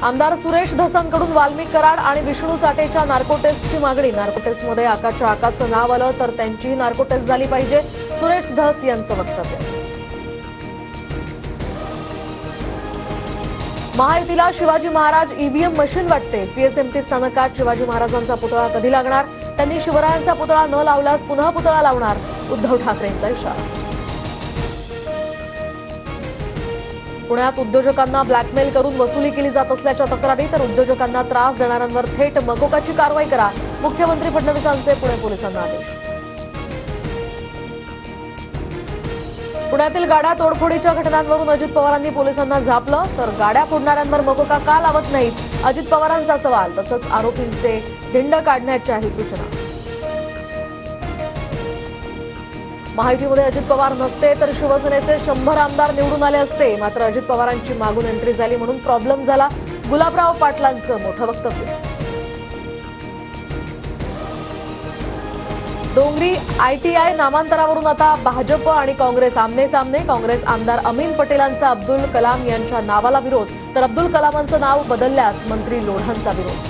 आमदार सुरेश धसांकडून वाल्मिक कराड आणि विष्णू चाटेच्या नार्को टेस्टची मागणी। नार्को टेस्टमध्ये आकाशच्या आकाचं नाव आलं तर त्यांचीही नार्को टेस्ट झाली पाहिजे, सुरेश धस यांचं वक्तव्य। महायुतीला शिवाजी महाराज ईव्हीएम मशीन वाटते। सीएसएमटी स्थानकात शिवाजी महाराजांचा पुतळा कधी लागणार? त्यांनी शिवरायांचा पुतळा न लावल्यास पुन्हा पुतळा लावणार, उद्धव ठाकरेंचा इशारा। पुण्यात उद्योजकांना ब्लॅकमेल करून वसुली केली जात असल्याच्या तक्रारी, तर उद्योजकांना त्रास देणाऱ्यांवर थेट मकोकाची कारवाई करा, मुख्यमंत्री फडणवीसांचे पुणे पोलिसांना आदेश। पुण्यातील गाड्या तोडफोडीच्या घटनांवरून अजित पवारांनी पोलिसांना झापलं, तर गाड्या फोडणाऱ्यांवर मकोका का लावत नाहीत, अजित पवारांचा सवाल। तसंच आरोपींचे धिंड काढण्याच्याही सूचना। महायुतीमध्ये अजित पवार नसते तर शिवसेनेचे 100 आमदार निवडून आले असते, मात्र अजित पवारांची मागून एंट्री झाली म्हणून प्रॉब्लेम झाला, गुलाबराव पाटलांचं मोठं वक्तव्य। डोंगरी आयटीआय नामांतरावरून आता भाजप आणि काँग्रेस आमने सामने। काँग्रेस आमदार अमीन पटेलांचा अब्दुल कलाम यांच्या नावाला विरोध, तर अब्दुल कलामांचं नाव बदलल्यास मंत्री लोढांचा विरोध।